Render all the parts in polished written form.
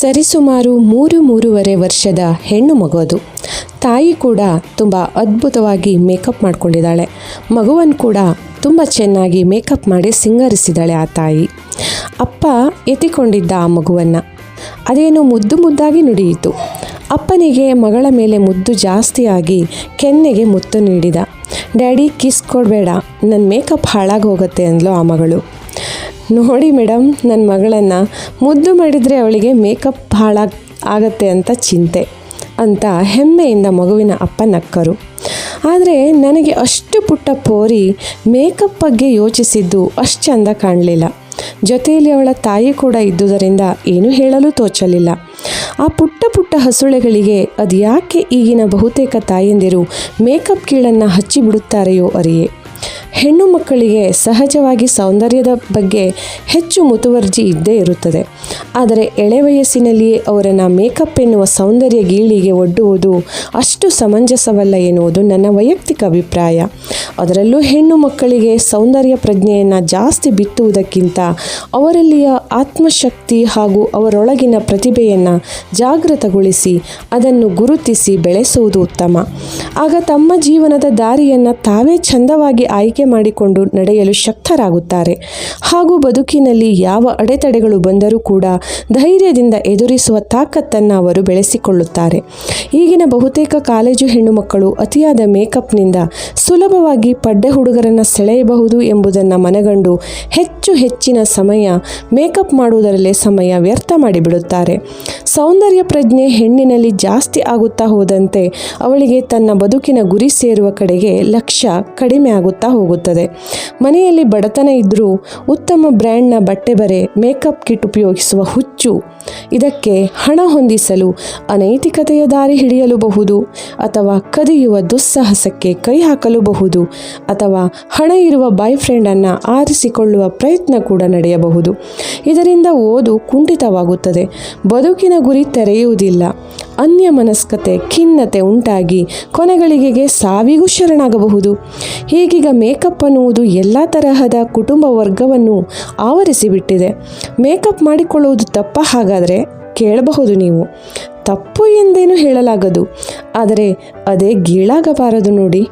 ಸರಿಸುಮಾರು 3-3.5 ವರ್ಷದ ಹೆಣ್ಣು ಮಗು ಅದು. ತಾಯಿ ಕೂಡ ತುಂಬ ಅದ್ಭುತವಾಗಿ ಮೇಕಪ್ ಮಾಡ್ಕೊಂಡಿದ್ದಾಳೆ. ಮಗುವನ್ನು ಕೂಡ ತುಂಬ ಚೆನ್ನಾಗಿ ಮೇಕಪ್ ಮಾಡಿ ಸಿಂಗರಿಸಿದ್ದಾಳೆ ಆ ತಾಯಿ. ಅಪ್ಪ ಎತ್ತಿಕೊಂಡಿದ್ದ ಆ ಮಗುವನ್ನು. ಅದೇನು ಮುದ್ದು ಮುದ್ದಾಗಿ ನುಡಿಯಿತು. ಅಪ್ಪನಿಗೆ ಮಗಳ ಮೇಲೆ ಮುದ್ದು ಜಾಸ್ತಿಯಾಗಿ ಕೆನ್ನೆಗೆ ಮುತ್ತು ನೀಡಿದ. ಡ್ಯಾಡಿ ಕಿಸ್ ಕೊಡಬೇಡ, ನನ್ನ ಮೇಕಪ್ ಹಾಳಾಗಿ ಹೋಗುತ್ತೆ ಅಂದ್ಲು ಆ ಮಗಳು. ನೋಡಿ ಮೇಡಮ್, ನನ್ನ ಮಗಳನ್ನು ಮುದ್ದು ಮಾಡಿದರೆ ಅವಳಿಗೆ ಮೇಕಪ್ ಆಗತ್ತೆ ಅಂತ ಚಿಂತೆ ಅಂತ ಹೆಮ್ಮೆಯಿಂದ ಮಗುವಿನ ಅಪ್ಪ ನಕ್ಕರು. ಆದರೆ ನನಗೆ ಅಷ್ಟು ಪುಟ್ಟ ಪೋರಿ ಮೇಕಪ್ ಬಗ್ಗೆ ಯೋಚಿಸಿದ್ದು ಅಷ್ಟು ಚೆಂದ ಕಾಣಲಿಲ್ಲ. ಜೊತೆಯಲ್ಲಿ ಅವಳ ತಾಯಿ ಕೂಡ ಇದ್ದುದರಿಂದ ಏನೂ ಹೇಳಲು ತೋಚಲಿಲ್ಲ. ಆ ಪುಟ್ಟ ಪುಟ್ಟ ಹಸುಳೆಗಳಿಗೆ ಅದು ಯಾಕೆ ಈಗಿನ ಬಹುತೇಕ ತಾಯಂದಿರು ಮೇಕಪ್ ಕೀಳನ್ನು ಹಚ್ಚಿಬಿಡುತ್ತಾರೆಯೋ ಅರಿಯೇ. ಹೆಣ್ಣು ಮಕ್ಕಳಿಗೆ ಸಹಜವಾಗಿ ಸೌಂದರ್ಯದ ಬಗ್ಗೆ ಹೆಚ್ಚು ಮುತುವರ್ಜಿ ಇದ್ದೇ ಇರುತ್ತದೆ. ಆದರೆ ಎಳೆ ವಯಸ್ಸಿನಲ್ಲಿಯೇ ಅವರನ್ನು ಮೇಕಪ್ ಎನ್ನುವ ಸೌಂದರ್ಯ ಗೀಳಿಗೆ ಒಡ್ಡುವುದು ಅಷ್ಟು ಸಮಂಜಸವಲ್ಲ ಎನ್ನುವುದು ನನ್ನ ವೈಯಕ್ತಿಕ ಅಭಿಪ್ರಾಯ. ಅದರಲ್ಲೂ ಹೆಣ್ಣು ಮಕ್ಕಳಿಗೆ ಸೌಂದರ್ಯ ಪ್ರಜ್ಞೆಯನ್ನು ಜಾಸ್ತಿ ಬಿತ್ತುವುದಕ್ಕಿಂತ ಅವರಲ್ಲಿಯ ಆತ್ಮಶಕ್ತಿ ಹಾಗೂ ಅವರೊಳಗಿನ ಪ್ರತಿಭೆಯನ್ನು ಜಾಗೃತಗೊಳಿಸಿ ಅದನ್ನು ಗುರುತಿಸಿ ಬೆಳೆಸುವುದು ಉತ್ತಮ. ಆಗ ತಮ್ಮ ಜೀವನದ ದಾರಿಯನ್ನು ತಾವೇ ಚಂದವಾಗಿ ಆಯ್ಕೆ ಮಾಡಿಕೊಂಡು ನಡೆಯಲು ಶಕ್ತರಾಗುತ್ತಾರೆ. ಹಾಗೂ ಬದುಕಿನಲ್ಲಿ ಯಾವ ಅಡೆತಡೆಗಳು ಬಂದರೂ ಕೂಡ ಧೈರ್ಯದಿಂದ ಎದುರಿಸುವ ತಾಕತ್ತನ್ನು ಅವರು ಬೆಳೆಸಿಕೊಳ್ಳುತ್ತಾರೆ. ಈಗಿನ ಬಹುತೇಕ ಕಾಲೇಜು ಹೆಣ್ಣು ಮಕ್ಕಳು ಅತಿಯಾದ ಮೇಕಪ್ನಿಂದ ಸುಲಭವಾಗಿ ಪಡ್ಡೆ ಹುಡುಗರನ್ನು ಸೆಳೆಯಬಹುದು ಎಂಬುದನ್ನು ಮನಗಂಡು ಹೆಚ್ಚಿನ ಸಮಯ ಮೇಕಪ್ ಮಾಡುವುದರಲ್ಲೇ ಸಮಯ ವ್ಯರ್ಥ ಮಾಡಿಬಿಡುತ್ತಾರೆ. ಸೌಂದರ್ಯ ಪ್ರಜ್ಞೆ ಹೆಣ್ಣಿನಲ್ಲಿ ಜಾಸ್ತಿ ಆಗುತ್ತಾ ಹೋದಂತೆ ಅವಳಿಗೆ ತನ್ನ ಬದುಕಿನ ಗುರಿ ಸೇರುವ ಕಡೆಗೆ ಲಕ್ಷ್ಯ ಕಡಿಮೆ ಆಗುತ್ತಾ ಹೋಗುತ್ತದೆ. ಮನೆಯಲ್ಲಿ ಬಡತನ ಇದ್ದರೂ ಉತ್ತಮ ಬ್ರ್ಯಾಂಡ್ನ ಬಟ್ಟೆ ಬರೆ ಮೇಕಪ್ ಕಿಟ್ ಉಪಯೋಗಿಸುವ ಹುಚ್ಚು. ಇದಕ್ಕೆ ಹಣ ಹೊಂದಿಸಲು ಅನೈತಿಕತೆಯ ದಾರಿ ಹಿಡಿಯಲೂಬಹುದು, ಅಥವಾ ಕದಿಯುವ ದುಸ್ಸಾಹಸಕ್ಕೆ ಕೈ ಹಾಕಲೂಬಹುದು, ಅಥವಾ ಹಣ ಇರುವ ಬಾಯ್ ಫ್ರೆಂಡನ್ನು ಆರಿಸಿಕೊಳ್ಳುವ ಪ್ರಯತ್ನ ಕೂಡ ನಡೆಯಬಹುದು. ಇದರಿಂದ ಓದು ಕುಂಠಿತವಾಗುತ್ತದೆ, ಬದುಕಿನ ಗುರಿ ತೆರೆಯುವುದಿಲ್ಲ, ಅನ್ಯ ಮನಸ್ಕತೆ ಖಿನ್ನತೆ ಉಂಟಾಗಿ ಕೊನೆಗಳಿಗೆ ಸಾವಿಗೂ ಶರಣಾಗಬಹುದು. ಹೀಗೀಗ ಮೇಕಪ್ ಅನ್ನುವುದು ಎಲ್ಲ ತರಹದ ಕುಟುಂಬ ವರ್ಗವನ್ನು ಆವರಿಸಿಬಿಟ್ಟಿದೆ. ಮೇಕಪ್ ಮಾಡಿಕೊಳ್ಳುವುದು ತಪ್ಪ? ಹಾಗಾದರೆ ಕೇಳಬಹುದು ನೀವು. ತಪ್ಪು ಎಂದೇನೂ ಹೇಳಲಾಗದು, ಆದರೆ ಅದೇ ಗೀಳಾಗಬಾರದು ನೋಡಿ.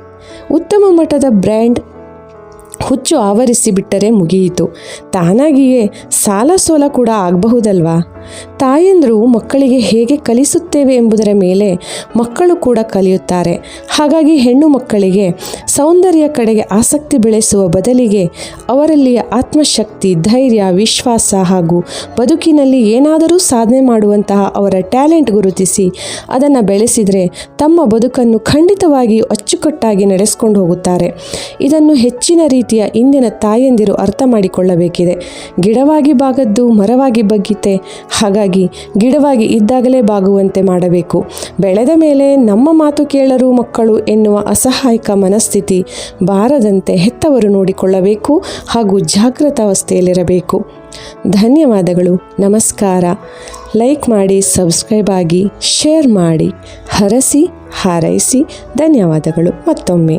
ಉತ್ತಮ ಮಟ್ಟದ ಬ್ರ್ಯಾಂಡ್ ಹುಚ್ಚು ಆವರಿಸಿಬಿಟ್ಟರೆ ಮುಗಿಯಿತು. ತಾನಾಗಿಯೇ ಸಾಲ ಸೋಲ ಕೂಡ ಆಗಬಹುದಲ್ವಾ? ತಾಯಂದರು ಮಕ್ಕಳಿಗೆ ಹೇಗೆ ಕಲಿಸುತ್ತೇವೆ ಎಂಬುದರ ಮೇಲೆ ಮಕ್ಕಳು ಕೂಡ ಕಲಿಯುತ್ತಾರೆ. ಹಾಗಾಗಿ ಹೆಣ್ಣು ಮಕ್ಕಳಿಗೆ ಸೌಂದರ್ಯ ಕಡೆಗೆ ಆಸಕ್ತಿ ಬೆಳೆಸುವ ಬದಲಿಗೆ ಅವರಲ್ಲಿಯ ಆತ್ಮಶಕ್ತಿ, ಧೈರ್ಯ, ವಿಶ್ವಾಸ ಹಾಗೂ ಬದುಕಿನಲ್ಲಿ ಏನಾದರೂ ಸಾಧನೆ ಮಾಡುವಂತಹ ಅವರ ಟ್ಯಾಲೆಂಟ್ ಗುರುತಿಸಿ ಅದನ್ನು ಬೆಳೆಸಿದರೆ ತಮ್ಮ ಬದುಕನ್ನು ಖಂಡಿತವಾಗಿಯೂ ಅಚ್ಚುಕಟ್ಟಾಗಿ ನಡೆಸ್ಕೊಂಡು ಹೋಗುತ್ತಾರೆ. ಇದನ್ನು ಹೆಚ್ಚಿನ ರೀತಿಯ ಇಂದಿನ ತಾಯಂದಿರು ಅರ್ಥ ಮಾಡಿಕೊಳ್ಳಬೇಕಿದೆ. ಗಿಡವಾಗಿ ಬಾಗದ್ದು ಮರವಾಗಿ ಬಗ್ಗಿತೆ. ಹಾಗಾಗಿ ಗಿಡವಾಗಿ ಇದ್ದಾಗಲೇ ಬಾಗುವಂತೆ ಮಾಡಬೇಕು. ಬೆಳೆದ ಮೇಲೆ ನಮ್ಮ ಮಾತು ಕೇಳರು ಮಕ್ಕಳು ಎನ್ನುವ ಅಸಹಾಯಕ ಮನಸ್ಥಿತಿ ಬಾರದಂತೆ ಹೆತ್ತವರು ನೋಡಿಕೊಳ್ಳಬೇಕು ಹಾಗೂ ಜಾಗೃತಾವಸ್ಥೆಯಲ್ಲಿರಬೇಕು. ಧನ್ಯವಾದಗಳು. ನಮಸ್ಕಾರ. ಲೈಕ್ ಮಾಡಿ, ಸಬ್ಸ್ಕ್ರೈಬ್ ಆಗಿ, ಶೇರ್ ಮಾಡಿ, ಹರಸಿ ಹಾರೈಸಿ. ಧನ್ಯವಾದಗಳು ಮತ್ತೊಮ್ಮೆ.